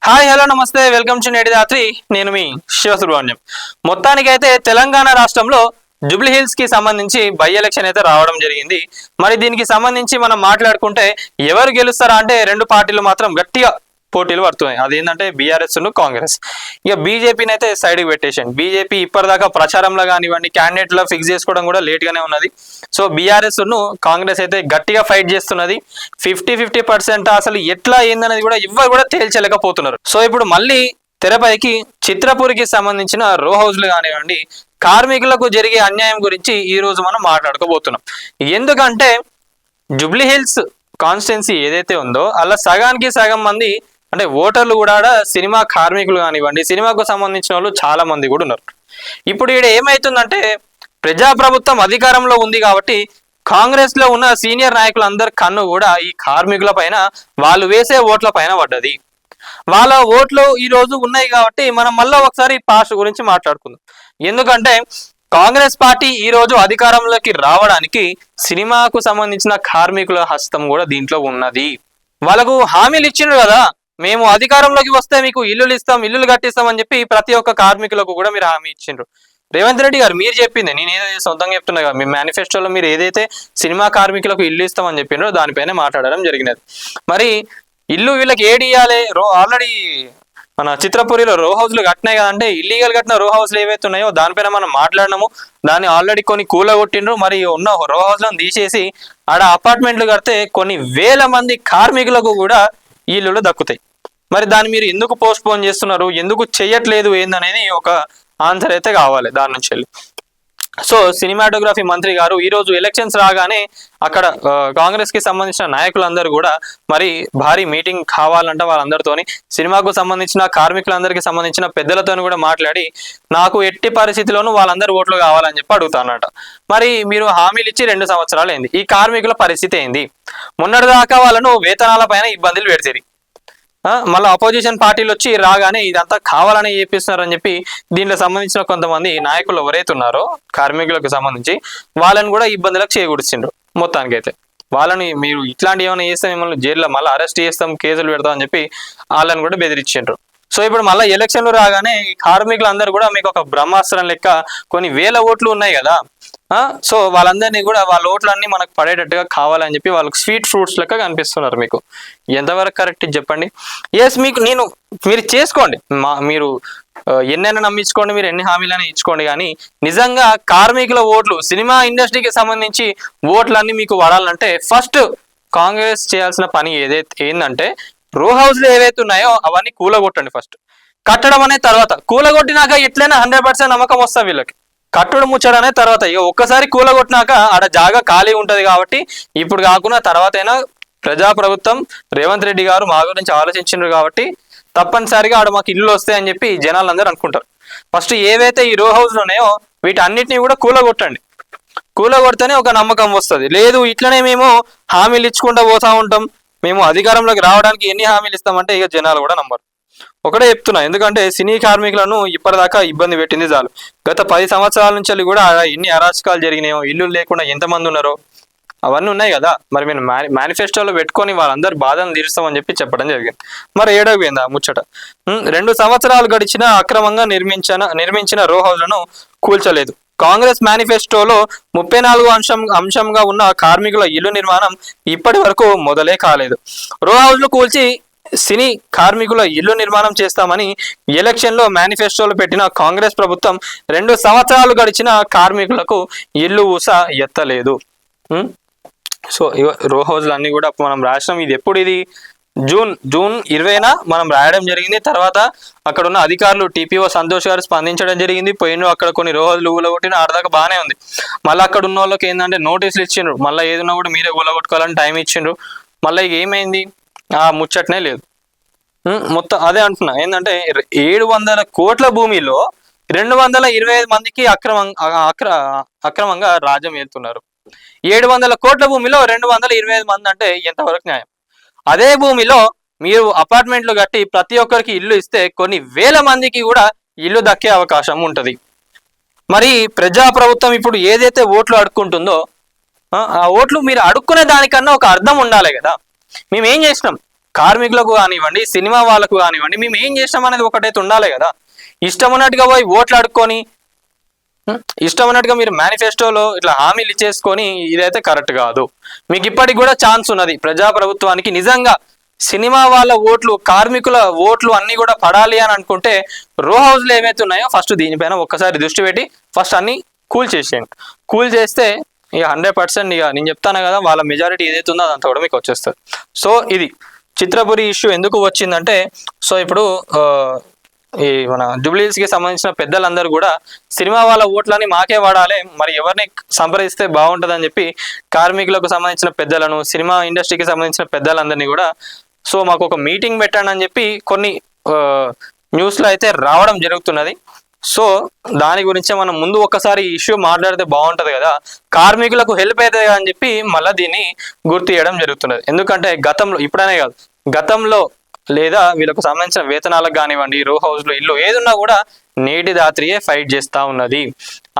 Hi hello నమస్తే welcome to నేటి రాత్రి. నేను మీ శివసుబ్రహ్మణ్యం. మొత్తానికైతే తెలంగాణ రాష్ట్రంలో జూబ్లీ హిల్స్ కి సంబంధించి బై ఎలక్షన్ అయితే రావడం జరిగింది. మరి దీనికి సంబంధించి మనం మాట్లాడుకుంటే ఎవరు గెలుస్తారా అంటే రెండు పార్టీలు మాత్రం గట్టిగా పోటీలు పడుతున్నాయి. అదేంటంటే బీఆర్ఎస్ ను కాంగ్రెస్. ఇక బీజేపీని అయితే సైడ్కి పెట్టేసాను. బీజేపీ ఇప్పటిదాకా ప్రచారంలో కానివ్వండి క్యాండిడేట్లో ఫిక్స్ చేసుకోవడం కూడా లేట్ గానే ఉన్నది. సో బీఆర్ఎస్ ను కాంగ్రెస్ అయితే గట్టిగా ఫైట్ చేస్తున్నది. 50-50% అసలు ఎట్లా ఏందనేది కూడా ఎవరు కూడా తేల్చలేకపోతున్నారు. సో ఇప్పుడు మళ్ళీ తెరపైకి చిత్రపూర్కి సంబంధించిన రో హౌస్లు కానివ్వండి కార్మికులకు జరిగే అన్యాయం గురించి ఈ రోజు మనం మాట్లాడుకోబోతున్నాం. ఎందుకంటే జూబ్లీ హిల్స్ కాన్స్టిట్యున్సీ ఏదైతే ఉందో అలా సగానికి సగం మంది అంటే ఓటర్లు కూడా సినిమా కార్మికులు కానివ్వండి సినిమాకు సంబంధించిన వాళ్ళు చాలా మంది కూడా ఉన్నారు. ఇప్పుడు ఈడ ఏమైతుందంటే ప్రజాప్రభుత్వం అధికారంలో ఉంది కాబట్టి కాంగ్రెస్ లో ఉన్న సీనియర్ నాయకులందరి కన్ను కూడా ఈ కార్మికుల పైన వాళ్ళు వేసే ఓట్ల పైన పడ్డది. వాళ్ళ ఓట్లు ఈ రోజు ఉన్నాయి కాబట్టి మనం మళ్ళీ ఒకసారి పాస్ట్ గురించి మాట్లాడుకుందాం. ఎందుకంటే కాంగ్రెస్ పార్టీ ఈ రోజు అధికారంలోకి రావడానికి సినిమాకు సంబంధించిన కార్మికుల హస్తం కూడా దీంట్లో ఉన్నది. వాళ్ళకు హామీలు ఇచ్చిండ్రు కదా, మేము అధికారంలోకి వస్తే మీకు ఇల్లులు ఇస్తాం ఇల్లులు కట్టిస్తాం అని చెప్పి ప్రతి ఒక్క కార్మికులకు కూడా మీరు హామీ ఇచ్చిండ్రు. రేవంత్ రెడ్డి గారు మీరు చెప్పింది నేను ఏదో సొంతంగా చెప్తున్నా కదా, మీ మేనిఫెస్టోలో మీరు ఏదైతే సినిమా కార్మికులకు ఇల్లు ఇస్తామని చెప్పిండ్రో దానిపైన మాట్లాడడం జరిగినది. మరి ఇల్లు వీళ్ళకి ఏడి ఇవ్వాలి? ఆల్రెడీ మన చిత్రపురిలో రో హౌస్లు కట్టినాయి కదంటే ఇల్లీగల్ కట్టిన రో హౌస్లు ఏవైతే ఉన్నాయో దానిపైన మనం మాట్లాడినాము. దాన్ని ఆల్రెడీ కొన్ని కూలగొట్టిండ్రు. మరి ఉన్న రో హౌస్లను తీసేసి ఆడ అపార్ట్మెంట్లు కడితే కొన్ని వేల మంది కార్మికులకు కూడా ఇల్లులు దక్కుతాయి. మరి దాన్ని మీరు ఎందుకు పోస్ట్ పోన్ చేస్తున్నారు, ఎందుకు చెయ్యట్లేదు ఏందనేది ఒక ఆన్సర్ అయితే కావాలి దాని నుంచి వెళ్ళి. సో సినిమాటోగ్రఫీ మంత్రి గారు ఈరోజు ఎలక్షన్స్ రాగానే అక్కడ కాంగ్రెస్ కి సంబంధించిన నాయకులందరూ కూడా మరి భారీ మీటింగ్ కావాలంట. వాళ్ళందరితోని సినిమాకు సంబంధించిన కార్మికులందరికీ సంబంధించిన పెద్దలతో కూడా మాట్లాడి నాకు ఎట్టి పరిస్థితిలోనూ వాళ్ళందరూ ఓట్లు కావాలని చెప్పి అడుగుతానట. మరి మీరు హామీలు ఇచ్చి 2 సంవత్సరాలు అయింది. ఈ కార్మికుల పరిస్థితి ఏంది? మొన్నటిదాకా వాళ్ళను వేతనాల పైన ఇబ్బందులు పెడతారు. మళ్ళీ అపోజిషన్ పార్టీలు వచ్చి రాగానే ఇదంతా కావాలని చేపిస్తున్నారని చెప్పి దీనిలో సంబంధించిన కొంతమంది నాయకులు ఎవరైతే ఉన్నారో కార్మికులకు సంబంధించి వాళ్ళని కూడా ఇబ్బందులకు చేకూర్చిండ్రు. మొత్తానికైతే వాళ్ళని మీరు ఇట్లాంటి ఏమైనా చేస్తే మిమ్మల్ని జైల్లో మళ్ళీ అరెస్ట్ చేస్తాం కేసులు పెడతాం అని చెప్పి వాళ్ళని కూడా బెదిరించిండ్రు. సో ఇప్పుడు మళ్ళీ ఎలక్షన్లు రాగానే ఈ కార్మికులందరూ కూడా మీకు ఒక బ్రహ్మాస్త్రం లెక్క కొన్ని వేల ఓట్లు ఉన్నాయి కదా, సో వాళ్ళందరినీ కూడా వాళ్ళ ఓట్లన్నీ మనకు పడేటట్టుగా కావాలని చెప్పి వాళ్ళకి స్వీట్ ఫ్రూట్స్ లెక్క కనిపిస్తున్నారు. మీకు ఎంతవరకు కరెక్ట్ చెప్పండి? ఎస్ మీరు చేసుకోండి, మీరు ఎన్నైనా నమ్మించుకోండి, మీరు ఎన్ని హామీలైనా ఇచ్చుకోండి, కానీ నిజంగా కార్మికుల ఓట్లు సినిమా ఇండస్ట్రీకి సంబంధించి ఓట్లన్నీ మీకు పడాలంటే ఫస్ట్ కాంగ్రెస్ చేయాల్సిన పని ఏంటంటే రో హౌస్లు ఏవైతే ఉన్నాయో అవన్నీ కూలగొట్టండి. ఫస్ట్ కట్టడం అనే తర్వాత కూలగొట్టినాక ఎట్లయినా 100% నమ్మకం వస్తాం వీళ్ళకి. కట్టుడు ముచ్చడనే తర్వాత ఇక ఒక్కసారి కూలగొట్టినాక ఆడ జాగా ఖాళీ ఉంటది కాబట్టి ఇప్పుడు కాకుండా తర్వాత అయినా ప్రజాప్రభుత్వం రేవంత్ రెడ్డి గారు మా గురించి ఆలోచించారు కాబట్టి తప్పనిసరిగా ఆడ మాకు ఇల్లు వస్తాయని చెప్పి జనాలందరూ అనుకుంటారు. ఫస్ట్ ఏవైతే ఈ రో హౌస్లు ఉన్నాయో వీటన్నిటిని కూడా కూలగొట్టండి. కూలగొడితేనే ఒక నమ్మకం వస్తుంది. లేదు ఇట్లనే మేము హామీలు ఇచ్చుకుంటూ పోతా ఉంటాం, మేము అధికారంలోకి రావడానికి ఎన్ని హామీలు ఇస్తామంటే ఇక జనాలు కూడా నమ్మరు. ఒకటే చెప్తున్నా, ఎందుకంటే సినీ కార్మికులను ఇప్పటిదాకా ఇబ్బంది పెట్టింది చాలు. గత 10 సంవత్సరాల నుంచి కూడా ఎన్ని అరాచకాలు జరిగినాయో, ఇల్లు లేకుండా ఎంతమంది ఉన్నారో అవన్నీ ఉన్నాయి కదా. మరి మేము మేనిఫెస్టోలో పెట్టుకొని వాళ్ళందరూ బాధను తీరుస్తామని చెప్పి చెప్పడం జరిగింది. మరి ఏడవైందా ముచ్చట? 2 సంవత్సరాలు గడిచిన అక్రమంగా నిర్మించిన రో హౌస్లను కూల్చలేదు. కాంగ్రెస్ మేనిఫెస్టోలో 34 అంశంగా ఉన్న కార్మికుల ఇల్లు నిర్మాణం ఇప్పటి వరకు మొదలే కాలేదు. రో హౌస్లు కూల్చి సినీ కార్మికుల ఇల్లు నిర్మాణం చేస్తామని ఎలక్షన్లో మేనిఫెస్టోలో పెట్టిన కాంగ్రెస్ ప్రభుత్వం 2 సంవత్సరాలు గడిచిన కార్మికులకు ఇల్లు ఊస ఎత్తలేదు. సో రో హౌస్లు అన్ని కూడా మనం రాసినాం. ఇది ఎప్పుడు? ఇది జూన్ 20న మనం రాయడం జరిగింది. తర్వాత అక్కడ ఉన్న అధికారులు టీపీఓ సంతోష్ గారు స్పందించడం జరిగింది. పోయిన అక్కడ కొన్ని రో హౌస్లు ఊలగొట్టిన ఆడదాకా బాగానే ఉంది. మళ్ళీ అక్కడ ఉన్న వాళ్ళకి ఏంటంటే నోటీసులు ఇచ్చిండ్రు, మళ్ళీ ఏదన్నా కూడా మీరే ఊలగొట్టుకోవాలని టైం ఇచ్చిండ్రు. మళ్ళీ ఏమైంది? ఆ ముచ్చటనే లేదు. మొత్తం అదే అంటున్నా, ఏంటంటే 700 కోట్ల భూమిలో 225 మందికి అక్రమంగా రాజ్యం ఏలుతున్నారు. 700 కోట్ల భూమిలో 225 మంది అంటే ఎంతవరకు న్యాయం? అదే భూమిలో మీరు అపార్ట్మెంట్లు కట్టి ప్రతి ఒక్కరికి ఇల్లు ఇస్తే కొన్ని వేల మందికి కూడా ఇల్లు దక్కే అవకాశం ఉంటుంది. మరి ప్రజాప్రభుత్వం ఇప్పుడు ఏదైతే ఓట్లు అడుక్కుంటుందో ఆ ఓట్లు మీరు అడుక్కునే దానికన్నా ఒక అర్థం ఉండాలి కదా. మేము ఏం చేసినాం? కార్మికులకు కానివ్వండి, సినిమా వాళ్ళకు కానివ్వండి, మేము ఏం చేస్తాం అనేది ఒకటైతే ఉండాలి కదా. ఇష్టం ఉన్నట్టుగా పోయి ఓట్లు అడుక్కొని ఇష్టం ఉన్నట్టుగా మీరు మేనిఫెస్టోలో ఇట్లా హామీలు ఇచ్చేసుకొని ఇదైతే కరెక్ట్ కాదు. మీకు ఇప్పటికి కూడా ఛాన్స్ ఉన్నది ప్రజాప్రభుత్వానికి. నిజంగా సినిమా వాళ్ళ ఓట్లు, కార్మికుల ఓట్లు అన్ని కూడా పడాలి అని అనుకుంటే రో హౌస్లు ఏవైతే ఉన్నాయో ఫస్ట్ దీనిపైన ఒక్కసారి దృష్టి పెట్టి ఫస్ట్ అన్ని కూల్ చేసేయండి. కూల్ చేస్తే ఇక 100% ఇక నేను చెప్తాను కదా, వాళ్ళ మెజారిటీ ఏదైతే ఉందో అదంతా కూడా మీకు వచ్చేస్తుంది. సో ఇది చిత్రపురి ఇష్యూ ఎందుకు వచ్చిందంటే, సో ఇప్పుడు ఈ మన జూబ్లీహిల్స్కి సంబంధించిన పెద్దలందరూ కూడా సినిమా వాళ్ళ ఓట్లని మాకే వాడాలి, మరి ఎవరిని సంప్రదిస్తే బాగుంటుందని చెప్పి కార్మికులకు సంబంధించిన పెద్దలను, సినిమా ఇండస్ట్రీకి సంబంధించిన పెద్దలందరినీ కూడా సో మాకు ఒక మీటింగ్ పెట్టండి అని చెప్పి కొన్ని న్యూస్లో అయితే రావడం జరుగుతున్నది. సో దాని గురించే మనం ముందు ఒక్కసారి ఈ ఇష్యూ మాట్లాడితే బాగుంటుంది కదా, కార్మికులకు హెల్ప్ అవుతుంది అని చెప్పి మళ్ళీ దీన్ని గుర్తు చేయడం జరుగుతున్నది. ఎందుకంటే గతంలో, ఇప్పుడనే కాదు గతంలో లేదా వీళ్ళకు సంబంధించిన వేతనాలకు కానివ్వండి, రో హౌస్లో ఇల్లు ఏదున్నా కూడా నేటి రాత్రియే ఫైట్ చేస్తూ ఉన్నది.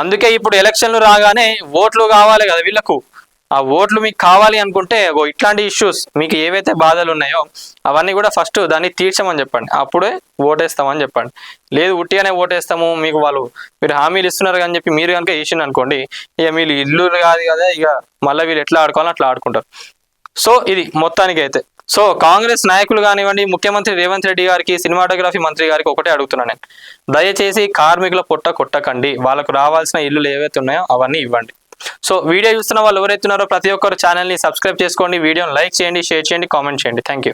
అందుకే ఇప్పుడు ఎలక్షన్లు రాగానే ఓట్లు కావాలి కదా వీళ్ళకు. ఆ ఓట్లు మీకు కావాలి అనుకుంటే ఇట్లాంటి ఇష్యూస్ మీకు ఏవైతే బాధలు ఉన్నాయో అవన్నీ కూడా ఫస్ట్ దాన్ని తీర్చమని చెప్పండి, అప్పుడే ఓటేస్తామని చెప్పండి. లేదు ఉట్టిగానే ఓటేస్తాము మీకు మీరు హామీలు ఇస్తున్నారు అని చెప్పి మీరు కనుక వేసిండు అనుకోండి, ఇక మీరు ఇల్లు కాదు కదా, ఇక మళ్ళీ వీళ్ళు ఎట్లా ఆడుకోవాలో అట్లా ఆడుకుంటారు. సో ఇది మొత్తానికి అయితే సో కాంగ్రెస్ నాయకులు కానివ్వండి, ముఖ్యమంత్రి రేవంత్ రెడ్డి గారికి, సినిమాటోగ్రఫీ మంత్రి గారికి ఒకటే అడుగుతున్నాను నేను, దయచేసి కార్మికుల పొట్ట కొట్టకండి, వాళ్ళకు రావాల్సిన ఇల్లులు ఏవైతే ఉన్నాయో అవన్నీ ఇవ్వండి. సో వీడియో చూస్తున్న వాళ్ళు ఎవరైతే ఉన్నారో ప్రతి ఒక్కరు ఛానల్ని సబ్స్క్రైబ్ చేసుకోండి, వీడియోని లైక్ చేయండి, షేర్ చేయండి, కామెంట్ చేయండి. Thank you.